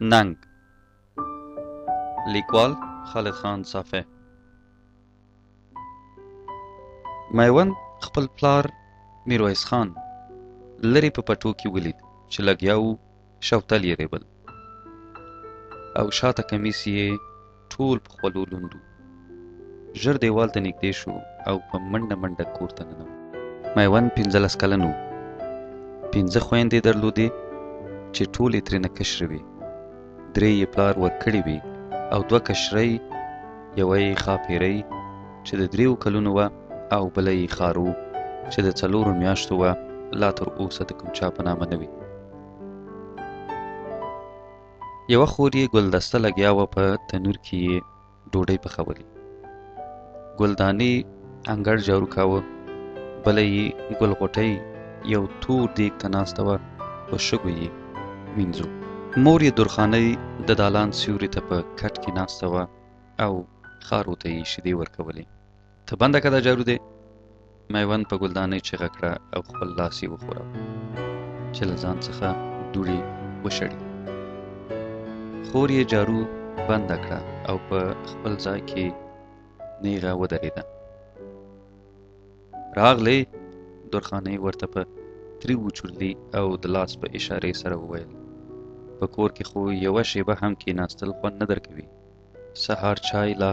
ننګ. لیکوال خالد خان صافی. میوند خپل پلار میرویس خان لرې په پټو کې ولید چې لګیا و شوتل یې ریبل او شاته کمیس یې ټول په خولو لوند و. ژر دیوال ته نږدې شو او په منډه منډه کور ته ننوت. میوند 15 کلن و. 15 خویندې درلودې چې ټولې ترېنه کشرې وې. 3 یې پلار ورکړې وې او 2 کشرۍ، یوه یې ښاپیرۍ چې د 3 کلونو وه او بله یې خارو چې د 4 میاشتو وه، لا تر اوسه د کوم چا په نامه نه وي. یوه خور یې ګلدسته لګیا وه، په تنور کې یې ډوډۍ پخولې. ګلدانې انګړ جارو کاوه، بله یې ګلغوټۍ یو تور دیګ ته ناسته وه، په شګو یې وینځو. مور یې درخانۍ د دالان سیوري ته په کټ کې ناسته وه او خارو ته یې شیدې ورکولې. ته بنده که دا جارو دی؟ میوند په ګلدانۍ چیغه کړه او خپل لاس یې وښوراوه چې له ځان څخه دوړې وشړي. خور یې جارو بنده کړه او په خپل ځای کې نیغه ودرېده. راغلې، درخانۍ ورته په تریو چورلي او د لاس په اشارې سره وویل. په کور کې خو یوه شیبه هم کېناستل خوند نه درکوي. سهار چای لا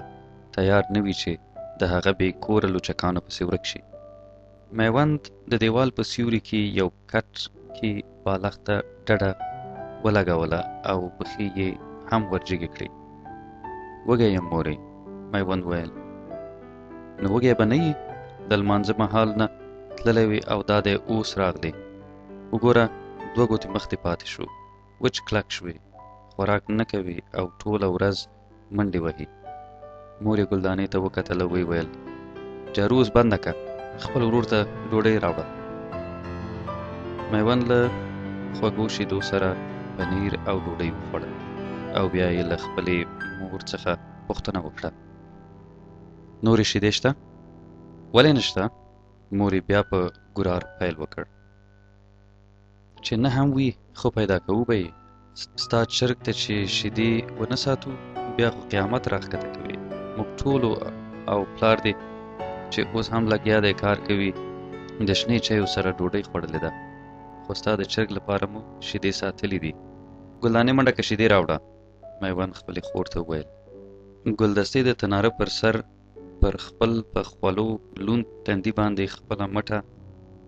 تیار نه وي چې د هغه بې کوره لوچکانو پسې ورک شي. میوند د دیوال په سیوري کې یو کټ کې بالښته ډډه ولګوله او پښې یې هم ورجګې کړې. وږی یم مورې، میوند ویل. نو وږی به نه یې؟ د لمانځه مهال نه تللی وې او دا دی اوس راغلی. وګوره 2 ګوتې مخکې پاتې شو، وچ کلک شوې، خوراک نه کوي او ټوله ورځ منډې وهي. مور یې ګلدانې ته وکتل او ویې ویل، جارو اوس بنده که، خپل ورور ته ډوډۍ راوړه. میوند له خوږو شیدو سره پنیر او ډوډۍ وخوړه او بیا یې له خپلې مور څخه پوښتنه وکړه، نورې شیدې شته؟ ولې نشته؟ مور یې بیا په ګورار پیل وکړ. چې نه هم وي خو پیدا کوو به یې. ستا چرګ ته چې شیدې ونه ساتو بیا خو قیامت راښکته کوي. موږ ټولو او پلار دې چې اوس هم لګیا دی کار کوي، د شنې چایو سره ډوډۍ خوړلې ده، خو ستا د چرګ لپاره مو شیدې ساتلې دي. ګلدانې منډه که شیدې راوړه، میوند خپلې خور ته وویل. ګلدستې د تناره پر سر پر خپل په خولو لوند تندي باندې خپله مټه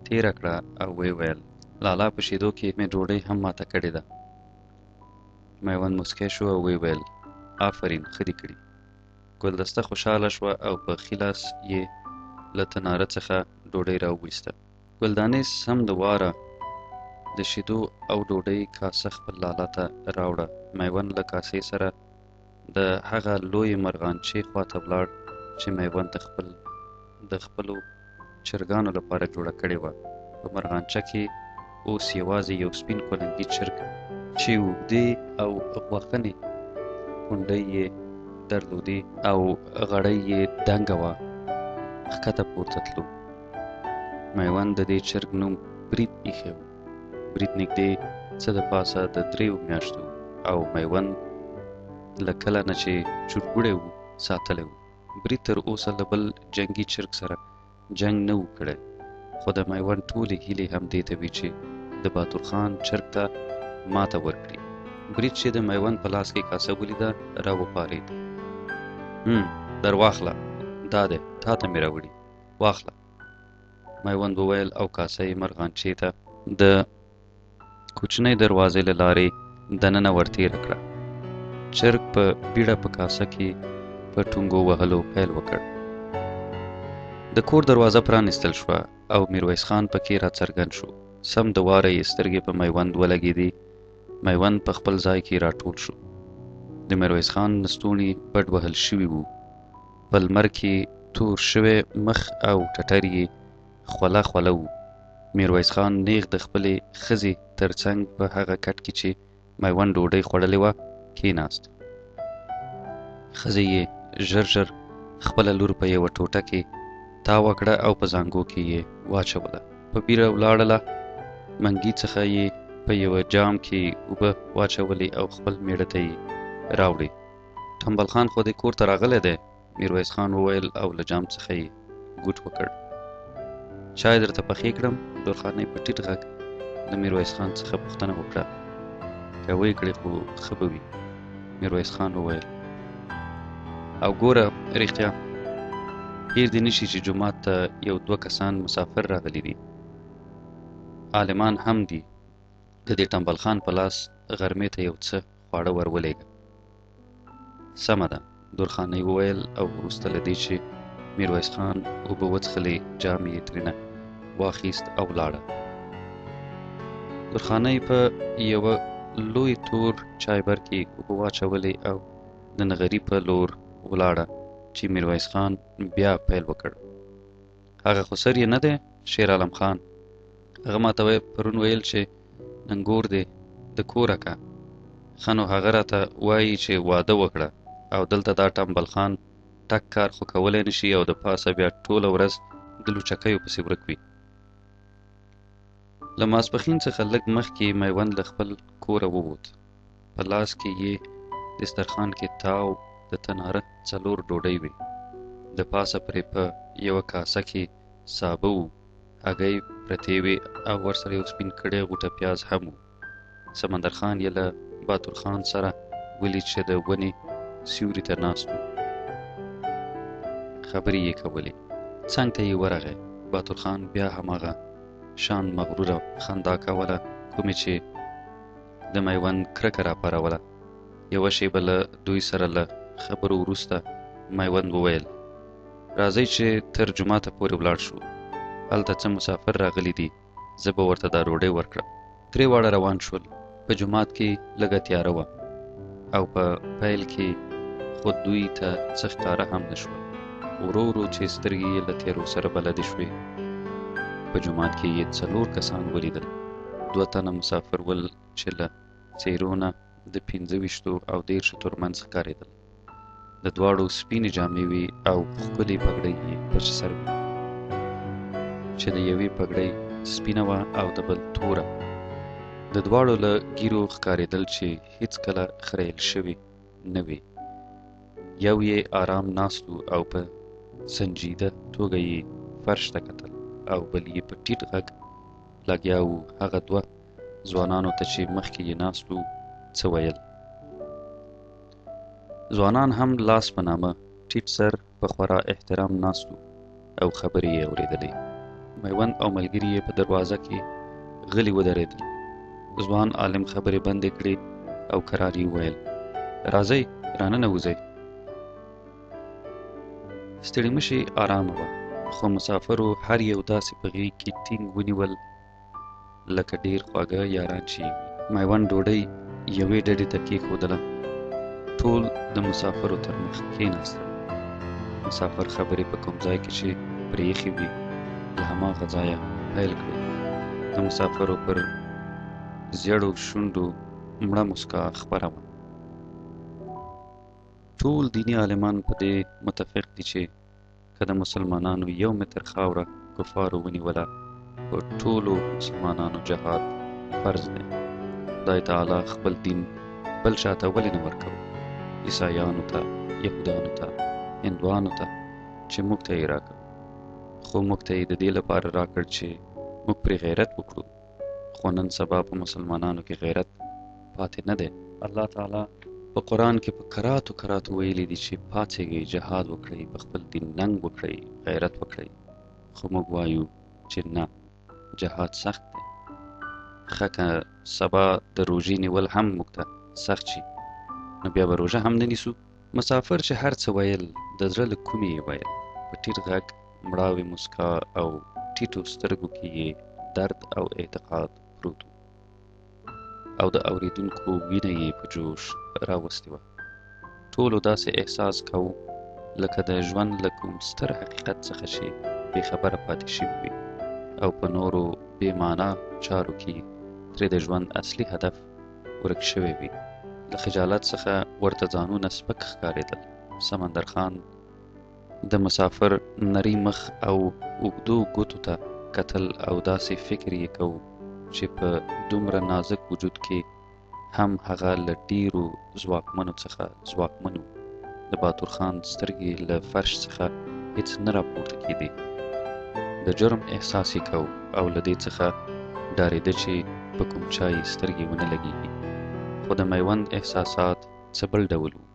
تېره کړه او ویې ویل، لالا په شیدو کې مې ډوډۍ هم ماته کړې ده. میوند مسکی شو او ویې ویل، آفرین، ښه دې کړي. ګلدسته خوشحاله شوه او په ښي لاس یې له تناره څخه ډوډۍ راوویسته. ګلدانې سم د واره د شیدو او ډوډۍ کاسه خپل لالا ته راوړه. میوند له کاسې سره د هغه لویې مرغانچې خواته ولاړ چې میوند د خپلو چرګانو لپاره جوړه کړې وه. په مرغانچه کې اوس یوازې یو سپین کولنګي چرګ چې اوږدې او غوښنې پونډۍ یې درلودې او غړۍ یې دنګه وه ښکته پورته تلو. میوند د دې چرګ نوم برید ایښی و. برید نږدې څه د پاسه د 3 میاشتو او میوند له کله نه چې چورګوړی و ساتلی و. برید تر اوسه له بل جنګي چرګ سره جنګ نه و کړی، خو د میوند ټولې هیلې هم دې ته وي چې د باتور خان چرګ ته ماته ورکړي. برید چې د میوند په لاس کې کاسه ولیده را وپارېد. در واخله، دا دی تا ته مې راوړي، واخله، میوند وویل او کاسه یې مرغانچې ته د کوچنۍ دروازې له لارې دننه ورتېره کړه. چرګ په بیړه په کاسه کې په ټونګو وهلو پیل وکړ. د کور دروازه پرانیستل شوه او میرویس خان پکې راڅرګند شو. سم د واره یې سترګې په میوند ولګېدې. میوند په خپل ځای کې راټول شو. د میرویس خان لستوڼي بډ وهل شوي وو. په لمر کې تور شوی مخ او ټټر یې خوله خوله وو. میرویس خان نیغ د خپلې ښځې تر څنګ په هغه کټ کې چې میوند ډوډۍ خوړلې وه کېناست. ښځې یې ژر ژر خپله لور په یوه ټوټه کې تاوه کړه او په زانګو کې یې واچوله. په بیره ولاړله. منګي څخه یې په یوه جام کې اوبه واچولې او خپل میړه ته یې راوړې. ټمبل خان خو دې کور ته راغلی دی، میرویس خان وویل او له جام څخه یې ګوټ وکړ. چای درته پخې کړم؟ درخانۍ په ټیټ غږ له میرویس خان څخه پوښتنه وکړه. که ویې کړې خو ښه به وي، میرویس خان وویل. او ګوره رښتیا هیر دې نشي چې جومات ته یو دوه کسان مسافر راغلي دي، عالمان هم دي. د دې ټمبل خان په لاس غرمې ته یو څه خواړه ورولېږه. سمه ده، درخانۍ وویل او وروسته له دې چې میرویس خان اوبه وڅښلې جام یې ترېنه واخیست او لاړه. درخانۍ په یوه لوی تور چایبر کې اوبه واچولې او د نغري په لور ولاړه چې میرویس خان بیا پیل وکړ. هغه خو سر یې نه دی شیر عالم خان؟ هغه ماته پرون ویل چې ننګور دی د کوره که. ښه نو هغه راته وایي چې واده وکړه او دلته دا ټمبل خان ټک کار خو کولی نشي او د پاسه بیا ټوله ورځ د لوچکیو پسې ورک وي. له ماسپښین څخه لږ مخکې میوند له خپل کوره ووت. په لاس کې یې دسترخوان کې تاو د تناره 4 ډوډۍ وې. د پاسه پرې په یوه کاسه کې سابه وو، هګۍ پرتې وې او ورسره یو سپین کړی غوټه پیاز هم و. سمندر خان یې له باتور خان سره ولید چې د ونې سیوري ته ناست و. خبرې یې کولې. څنګ ته یې ورغی. باتور خان بیا هماغه شان مغروره خندا کوله کومې چې د میوند کرکه راپاروله. یوه شیبه له دوی سره له خبرو وروسته میوند وویل: راځئ چې تر جوماته پورې ولاړ شو. هلته څه مسافر راغلي دي، زه به ورته دا ډوډۍ ورکړم. درې واړه روان شول. په جومات کې لږه تیاره وه او په پیل کې خو دوی ته څه ښکاره هم نه شول. ورو ورو چې سترګې یې له تیارو سره بلدې شوې، په جومات کې یې 4 کسان ولیدل. 2 تنه مسافر ول چې له څېرو نه د 25 او 30 ترمنځ ښکارېدل. د دواړو سپینې جامې وې او ښکلې پګړۍ یې په سر وې چې د یوې پګړۍ سپینه وه او د بل توره. د دواړو له ګیرو ښکارېدل چې هیڅکله خریل شوي نه وې. یو یې آرام ناست و او په سنجیده توګه یې فرش ته کتل او بل یې په ټیټ غږ لګیا و هغه 2 ځوانانو ته چې مخکې یې ناست و څه ویل. ځوانان هم لاس په نامه ټیټ سر په خورا احترام ناست و او خبرې یې اورېدلې. میوند او ملګري یې په دروازه کې غلي ودرېدل. ځوان عالم خبرې بندې کړې او کرار یې وویل: راځئ راننوځئ. ستړي مشي آرامه وه، خو مسافرو هر یو داسې په غېږ کې ټینګ ونیول لکه ډېر خواږه یاران چې وي. میوند ډوډۍ یوې ډډې ته کېښودله. ټول د مسافرو تر مخ کېناستل. مسافر خبرې په کوم ځای کې چې پرې ایښې وي له هماغه ځایه پیل کړې. د مسافرو پر زیړو شونډو مړه مسکا خپره وه. ټول دیني عالمان په دې متفق دي چې که د مسلمانانو 1 متر خاوره کفارو ونیوله، په ټولو مسلمانانو جهاد فرض دی. خدای تعالی خپل دین بل چاته ولې نه ورکوي؟ عیسایانو ته، یهودانو ته، هندوانو ته چې موږ ته یې راکړ. خو موږ ته یې د دې لپاره راکړ چې موږ پرې غیرت وکړو. خو نن سبا په مسلمانانو کې غیرت پاتې نه دی. الله تعالی په قرآن کې په کراتو ویلي دي چې پاڅېږئ، جهاد وکړئ، په خپل دین ننګ وکړئ، غیرت وکړئ. خو موږ وایو چې نه، جهاد سخت دی. ښه که سبا د روژې نیول هم موږ ته سخت شي، نو بیا به روژه هم نه نیسو. مسافر چې هر څه ویل د زړه له کومې یې ویل. په ټیټ غږ، مړاوې مسکا او ټیټو سترګو کې یې درد او اعتقاد پروت و او د اورېدونکو وینه یې په جوش راوستې وه. ټولو داسې احساس کوو لکه د ژوند له کوم ستر حقیقت څخه چې بې خبره پاتې شوي وي او په نورو بې معنا چارو کې ترې د ژوند اصلي هدف ورک شوی وي. له خجالت څخه ورته ځانونه سپک ښکارېدل. سمندر خان د مسافر نري مخ او اوږدو ګوتو ته کتل او داسې فکر یې کوو چې په دومره نازک وجود کې هم هغه له ډیرو ځواکمنو څخه ځواکمن و. د باتور خان سترګې له فرش څخه هیڅ نه راپورته کېدې. د جرم احساس یې کو او له دې څخه ډارېده چې په کوم چا یې سترګې ونه لګېږي. خو د میوند احساسات څه بل ډول وو.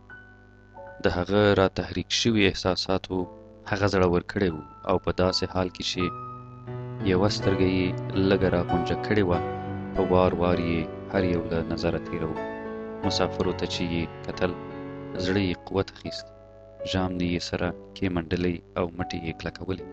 د هغه را تحریک شوي احساساتو هغه زړور کړی و او په داسې حال کې چې یوه سترګه یې لږه را غونجه کړې وه، په وار وار یې هر یو له نظره تېروه. مسافرو ته چې یې کتل زړه یې قوت اخیست، ژامنې یې سره کېمنډلې او مټې یې کلکولې.